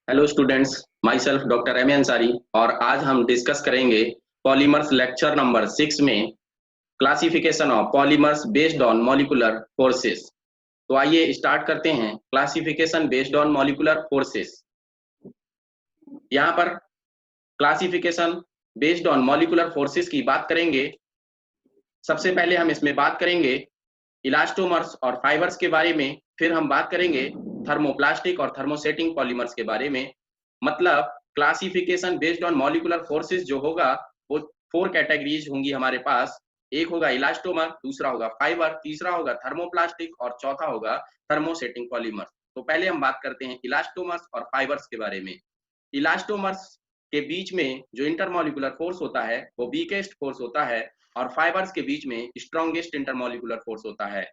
Hello students, myself doctor M Ansari. और आज हम डिस्कस करेंगे पॉलीमर्स लेक्चर नंबर 6 में classification of polymers based on molecular forces. तो आइए स्टार्ट करते हैं classification based on molecular forces. यहाँ पर classification based on molecular forces की बात करेंगे। सबसे पहले हम इसमें बात करेंगे इलास्टोमर्स और फाइबर्स के बारे में, फिर हम बात करेंगे थर्मोप्लास्टिक और थर्मोसेटिंग पॉलीमर्स के बारे में। मतलब classification based on molecular forces जो होगा वो 4 कैटेगरीज होंगी हमारे पास। एक होगा इलास्टोमर, दूसरा होगा फाइबर, तीसरा होगा थर्मोप्लास्टिक और चौथा होगा थर्मोसेटिंग पॉलीमर्स। तो पहले हम बात करते हैं इलास्टोमर्स और फाइबर्स के बारे में। इलास्टोमर्स के बीच में जो इंटरमॉलिक्यूलर फोर्स होता है वो वीकेस्ट फोर्स होता है, और फाइबर्स के बीच में स्ट्रॉन्गेस्ट इंटरमॉलिक्यूलर फोर्स होता है।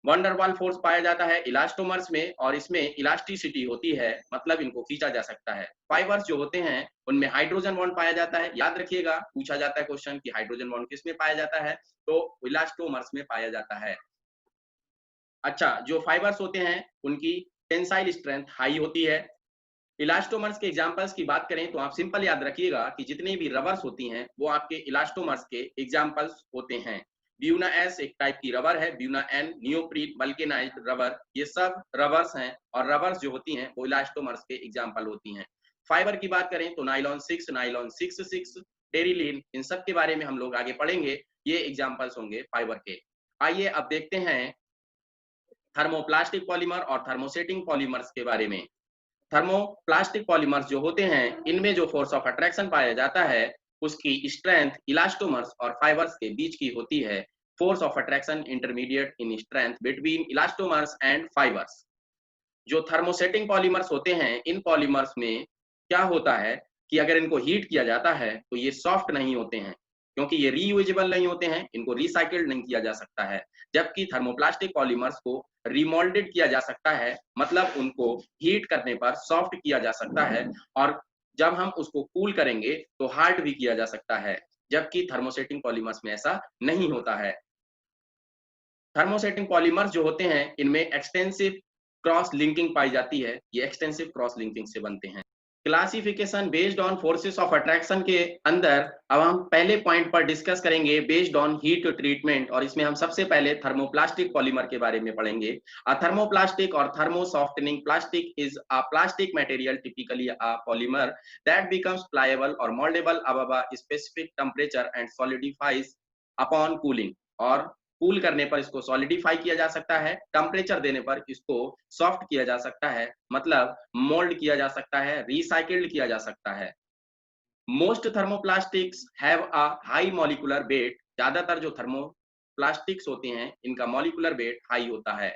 वंडरवाल फोर्स पाया जाता है इलास्टोमर्स में, और इसमें इलास्टिसिटी होती है, मतलब इनको खींचा जा सकता है। फाइबर्स जो होते हैं उनमें हाइड्रोजन बॉन्ड पाया जाता है। याद रखिएगा, पूछा जाता है क्वेश्चन कि हाइड्रोजन बॉन्ड किस में पाया जाता है, तो इलास्टोमर्स में पाया जाता है। अच्छा, जो फाइबर्स होते हैं उनकी टेंसाइल स्ट्रेंथ हाई होती है। इलास्टोमर्स के एग्जांपल्स की बात करें तो आप सिंपल याद रखिएगा कि जितने भी रबर्स होती हैं वो आपके इलास्टोमर्स के एग्जांपल्स होते हैं। ब्यूना एस एक टाइप की रबर है, buna N, neoprene, vulcanised rubber, ये सब रबर्स हैं, और रबर्स जो होती हैं वो इलास्टोमर्स के एग्जांपल होती हैं। फाइबर की बात करें तो नाइलॉन 6, नाइलॉन 6, टेरिलीन, इन सब के बारे में हम लोग आगे पढ़ेंगे। ये एग्जांपल्स होंगे फाइबर के। आइए अब देखते हैं थर्मोप्लास्टिक पॉलीमर और थर्मोसेटिंग पॉलीमर्स के बारे में। थर्मोप्लास्टिक पॉलीमर्स जो होते हैं इनमें जो फोर्स ऑफ अट्रैक्शन पाया जाता है उसकी स्ट्रेंथ इलास्टोमर्स और फाइबर्स के बीच की होती है। Force of attraction intermediate in strength between elastomers and fibres. जो थर्मोसेटिंग पॉलीमर्स होते हैं इन पॉलीमर्स में क्या होता है कि अगर इनको हीट किया जाता है तो ये सॉफ्ट नहीं होते हैं, क्योंकि ये रीयूजेबल नहीं होते हैं, इनको रिसाइकल्ड नहीं किया जा सकता है। जबकि थर्मोप्लास्टिक पॉलीमर्स को रिमोल्डेड किया जा सकता है, मतलब उनको हीट करने पर सॉफ्ट किया जा सकता है, और जब हम उसको कूल करेंगे तो हार्ड भी किया जा सकता है। जबकि थर्मोसेटिंग पॉलीमर्स में ऐसा नहीं होता है। थर्मोसेटिंग पॉलीमर्स जो होते हैं इनमें एक्सटेंसिव क्रॉस लिंकिंग पाई जाती है। ये एक्सटेंसिव क्रॉस लिंकिंग से बनते हैं। Classification based on forces of attraction के अंदर अब हम पहले पॉइंट पर डिस्कस करेंगे बेस्ड ऑन हीट ट्रीटमेंट, और इसमें हम सबसे पहले थर्मोप्लास्टिक पॉलीमर के बारे में पढ़ेंगे। अ थर्मोप्लास्टिक और thermo softening plastic is a plastic material, typically a polymer that becomes pliable और mouldable above a specific temperature and solidifies upon cooling। और कूल करने पर इसको सॉलिडिफाई किया जा सकता है, टेम्परेचर देने पर इसको सॉफ्ट किया जा सकता है, मतलब मोल्ड किया जा सकता है, रिसाइकिल्ड किया जा सकता है। Most thermoplastics have a high molecular weight. ज्यादातर जो थर्मोप्लास्टिक्स होते हैं इनका मॉलिक्यूलर वेट हाई होता है।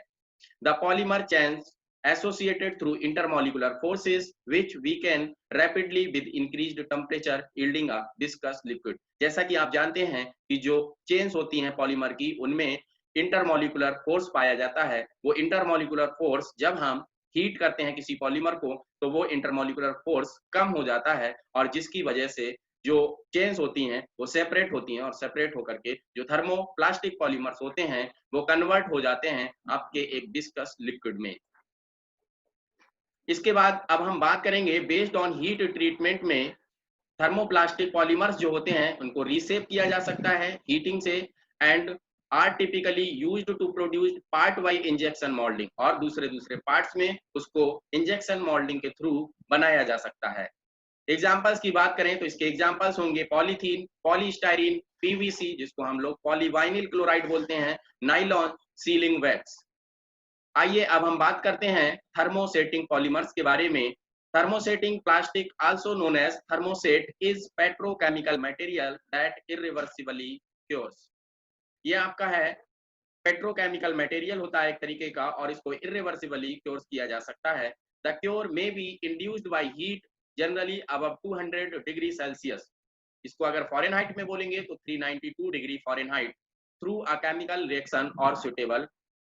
The polymer chains associated through intermolecular forces which weaken rapidly with increased temperature yielding a viscous liquid। जैसा कि आप जानते हैं कि जो चेन्स होती हैं पॉलीमर की उनमें इंटरमॉलिक्यूलर फोर्स पाया जाता है। वो इंटरमॉलिक्यूलर फोर्स जब हम हीट करते हैं किसी पॉलीमर को तो वो इंटरमॉलिक्यूलर फोर्स कम हो जाता है, और जिसकी वजह से जो चेन्स होती हैं वो सेपरेट होती हैं, और सेपरेट होकर के जो थर्मोप्लास्टिक पॉलीमर्स होते हैं वो कन्वर्ट हो जाते हैं आपके एक विस्कस लिक्विड में। इसके बाद अब हम बात करेंगे बेस्ड ऑन हीट ट्रीटमेंट में थर्मोप्लास्टिक पॉलीमर्स जो होते हैं उनको रीसेप किया जा सकता है हीटिंग से, and are typically used to produce part wise injection moulding, और दूसरे दूसरे पार्ट्स में उसको इंजेक्शन मोल्डिंग के थ्रू बनाया जा सकता है। एग्जाम्पल्स की बात करें तो इसके एग्जाम्पल्स होंगे पॉलीथीन, पॉलीस्टाइरीन, पीवीसी जिसको हम लोग पॉलीवाइनिल क्लोराइड बोलते हैं, नाइलॉन, सीलिंग वैक्स। आइए अब हम बात करते हैं थर्मोसेटिंग पॉलीमर्स के बारे में। Thermosetting plastic also known as thermoset is petrochemical material that irreversibly cures. ये आपका है पेट्रोकेमिकल मटेरियल होता है एक तरीके का, और इसको इरिवर्सिबली क्योर्स किया जा सकता है। The cure may be induced by heat generally above 200 degree Celsius. इसको अगर फॉरेनहाइट में बोलेंगे तो 392 degree Fahrenheit, through a chemical reaction और सुटेबल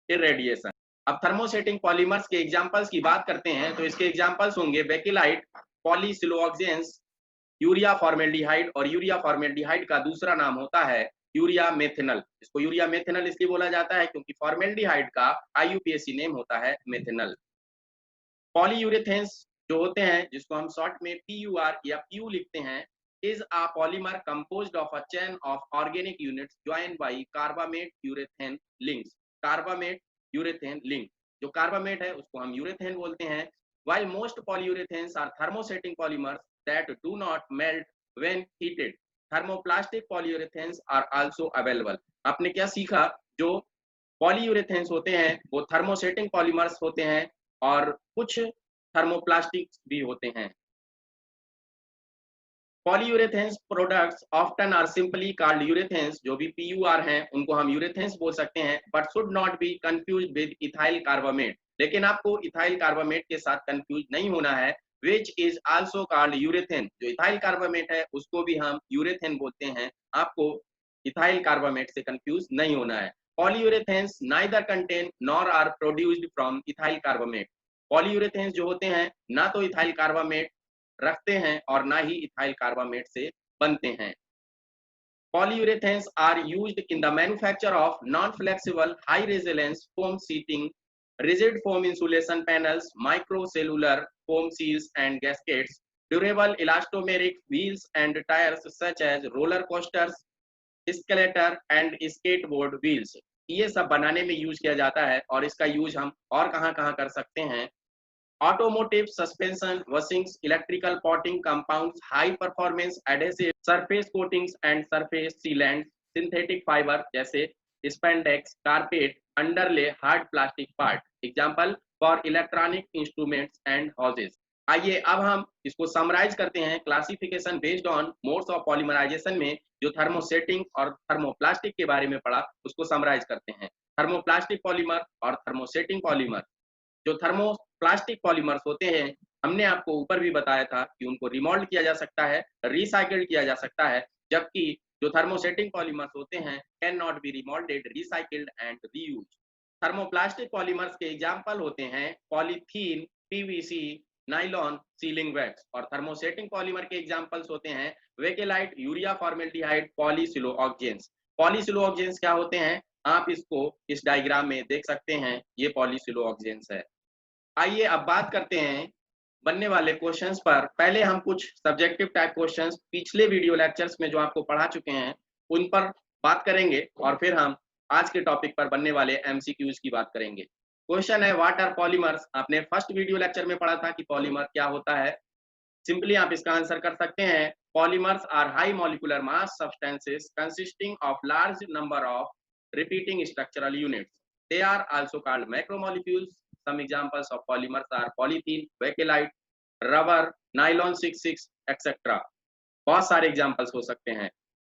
इरेडिएशन। अब थर्मोसेटिंग पॉलीमर्स के एग्जांपल्स की बात करते हैं तो इसके एग्जांपल्स होंगे बेकिलाइट, पॉलीसिलोक्सेन्स, यूरिया फॉर्मेल्डिहाइड, और यूरिया फॉर्मेल्डिहाइड का दूसरा नाम होता है यूरिया मेथेनल। इसको यूरिया मेथेनल इसलिए बोला जाता है क्योंकि फॉर्मेल्डिहाइड का आईयूपीएसी नेम होता है मेथेनल। पॉलीयूरेथेन्स जो होते हैं, जिसको हम शॉर्ट में PUR या PU लिखते हैं, is a polymer composed of a chain of organic units joined bye carbamate urethane links. Carbamate urethane link, जो कार्बामेट है उसको हम यूरेथेन बोलते हैं। while most polyurethanes are thermosetting polymers that do not melt when heated, thermoplastic polyurethanes are also available। आपने क्या सीखा? जो पॉलीयूरेथेन्स होते हैं वो थर्मोसेटिंग पॉलीमर्स होते हैं और कुछ थर्मोप्लास्टिक्स भी होते हैं। Polyurethanes products often are simply called urethanes, जो भी PUR हैं उनको हम यूरेथेन्स बोल सकते हैं, but should not be confused with ethyl carbamate. लेकिन आपको इथाइल कार्बामेट के साथ कंफ्यूज नहीं होना है। Which is also called urethane, जो इथाइल कार्बामेट है उसको भी हम यूरेथेन बोलते हैं। आपको इथाइल कार्बामेट से कंफ्यूज नहीं होना है। Polyurethanes neither contain nor are produced from ethyl carbamate. Polyurethanes जो होते हैं ना तो इथाइल कार्बामेट रखते हैं और ना ही इथाइल कार्बामेट से बनते हैं। Polyurethanes are used in the manufacture of non-flexible, high-resilience foam sheeting, rigid foam insulation panels, microcellular foam seals and gaskets, durable elastomeric wheels and tires such as roller coasters, escalator and skateboard wheels। ये सब बनाने में use किया जाता है और इसका use हम और कहाँ-कहाँ कर सकते हैं? Automotive suspension, washings, electrical potting compounds, high performance adhesive, surface coatings and surface sealants, synthetic fiber जैसे spandex, carpet, underlay, hard plastic part। Example for electronic instruments and hoses। आइए अब हम इसको समराइज करते हैं classification based on modes of polymerisation में। जो thermosetting और थर्मोप्लास्टिक के बारे में पढ़ा उसको समराइज करते हैं। थर्मोप्लास्टिक पॉलीमर और थर्मोसेटिंग पॉलीमर। जो थर्मोप्लास्टिक पॉलीमर्स होते हैं, हमने आपको ऊपर भी बताया था कि उनको रिमोल्ड किया जा सकता है, रिसाइकिल्ड किया जा सकता है, जबकि जो थर्मोसेटिंग पॉलीमर्स होते हैं can not be remoulded, recycled and reused. Thermoplastic polymers के एग्जांपल होते हैं polythene, PVC, nylon, sealing wax. और थर्मोसेटिंग पॉलीमर के एग्जांपल्स होते हैं वेकेलाइट, यूरिया फॉर्मेल्डिहाइड, पॉलीसिलोऑक्जेन्स। पॉलीसिलोऑक्जेन्स क्या होते हैं? आप इसको इस डायग्राम में देख सकते हैं, ये पॉलीसिलोऑक्जेन्स है। आइए अब बात करते हैं बनने वाले क्वेश्चंस पर। पहले हम कुछ सब्जेक्टिव टाइप क्वेश्चंस पिछले वीडियो लेक्चर्स में जो आपको पढ़ा चुके हैं उन पर बात करेंगे और फिर हम आज के टॉपिक पर बनने वाले MCQs की बात करेंगे। क्वेश्चन है व्हाट आर पॉलीमर्स। आपने फर्स्ट वीडियो लेक्चर में पढ़ा था कि पॉलीमर क्या होता है। सिंपली आप इसका आंसर कर सकते हैं polymers are high molecular mass substances consisting of large number of repeating structural units। They are also called macromolecules। Some examples of polymers are polythene, bakelite, rubber, nylon 66, etc। बहुत सारे examples हो सकते हैं।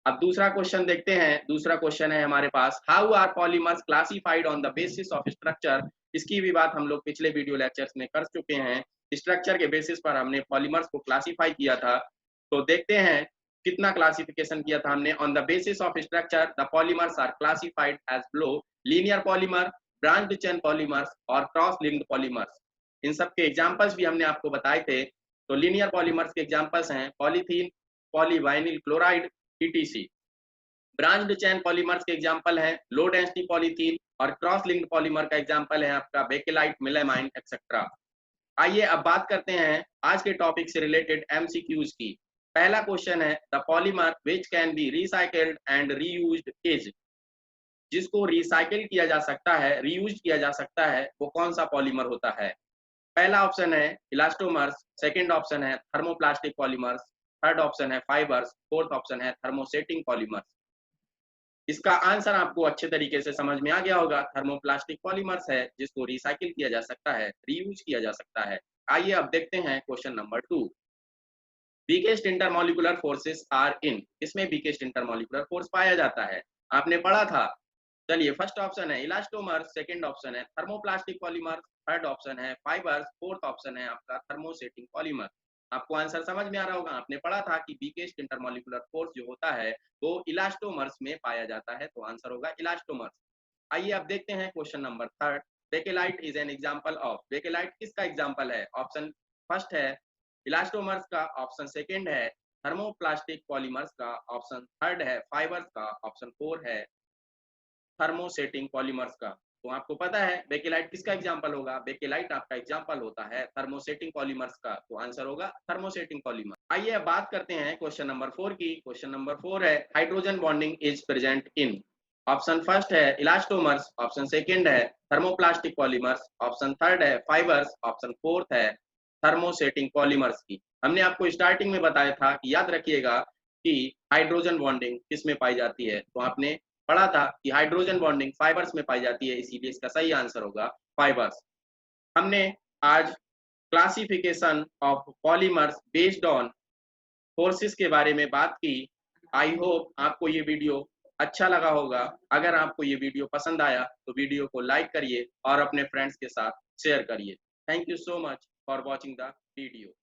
अब दूसरा क्वेश्चन देखते हैं। दूसरा क्वेश्चन है हमारे पास how are polymers classified on the basis of structure. इसकी भी बात हम लोग पिछले वीडियो लेक्चर्स में कर चुके हैं। स्ट्रक्चर के बेसिस पर हमने पॉलीमर्स को क्लासिफाई किया था। तो देखते हैं कितना क्लासिफिकेशन किया था हमने। On the basis of structure the polymers are classified as below linear polymer, branched chain polymers और क्रॉस लिंक्ड पॉलीमर्स। इन सब के एग्जांपल्स भी हमने आपको बताए थे। तो लीनियर पॉलीमर्स के एग्जांपल्स हैं polythene, polyvinyl chloride, PTC। Branched chain polymers के एग्जांपल हैं लो डेंसिटी पॉलीथीन और क्रॉस लिंक्ड पॉलीमर का एग्जांपल है आपका बेकेलाइट, मेलामाइन, एक्सेट्रा। आइए अब बात करते हैं आज के टॉपिक से रिलेटेड MCQs की। पहला क्वेश्चन है the polymer which can be recycled and reused is. जिसको रिसाइकिल किया जा सकता है, रीयूज किया जा सकता है, वो कौन सा पॉलीमर होता है? पहला ऑप्शन है इलास्टोमर्स, सेकंड ऑप्शन है थर्मोप्लास्टिक पॉलीमर्स, थर्ड ऑप्शन है फाइबर्स, फोर्थ ऑप्शन है थर्मोसेटिंग पॉलीमर्स। इसका आंसर आपको अच्छे तरीके से समझ में आ गया होगा। थर्मोप्लास्टिक पॉलीमर्स है जिसको रिसाइकिल किया जा सकता है, रीयूज किया जा सकता है। आइए अब देखते हैं question number 2। Weakest intermolecular forces are in. इसमें वीकेस्ट इंटरमॉलिक्यूलर फोर्स पाया जाता है, आपने पढ़ा था। चलिए फर्स्ट ऑप्शन है इलास्टोमर, सेकंड ऑप्शन है थर्मोप्लास्टिक पॉलीमर, थर्ड ऑप्शन है फाइबर्स, फोर्थ ऑप्शन है आपका थर्मोसेटिंग पॉलीमर। आपको आंसर समझ में आ रहा होगा। आपने पढ़ा था कि वीकेस्ट इंटरमॉलिक्यूलर फोर्स जो होता है वो इलास्टोमर्स में पाया जाता है, तो आंसर होगा इलास्टोमर्स। आइए अब देखते हैं question number 3। Bakelite is an example of. Bakelite किसका एग्जांपल है? ऑप्शन फर्स्ट है इलास्टोमर्स का, ऑप्शन सेकंड है थर्मोप्लास्टिक पॉलीमर्स का, ऑप्शन थर्ड है फाइबर्स का, ऑप्शन 4 है थर्मोसेटिंग पॉलीमर्स का। तो आपको पता है बेकेलाइट किसका एग्जाम्पल होगा, बेकेलाइट आपका एग्जाम्पल होता है थर्मोसेटिंग पॉलीमर्स का, तो आंसर होगा थर्मोसेटिंग पॉलीमर। आइए अब बात करते हैं क्वेश्चन नंबर 4 की। क्वेश्चन नंबर 4 है hydrogen bonding is present in, option first है इलास्टोमर्स, ऑप्शन सेकंड है थर्मोप्लास्टिक पॉलीमर्स, ऑप्शन थर्ड है फाइबर्स, ऑप्शन फोर्थ है थर्मोसेटिंग पॉलीमर्स की। हमने आपको स्टार्टिंग में बताया था कि याद रखिएगा कि हाइड्रोजन बॉन्डिंग किस में पाई जाती है, तो आपने पढ़ा था कि हाइड्रोजन बॉन्डिंग फाइबर्स में पाई जाती है, इसीलिए इसका सही आंसर होगा फाइबर्स। हमने आज classification of polymers based on forces के बारे में बात की। आई होप आपको ये वीडियो अच्छा लगा होगा। अगर आपको ये वीडियो पसंद आया तो वीडियो को लाइक करिए और अपने फ्रेंड्स के साथ शेयर करिए। Thank you so much for watching the video.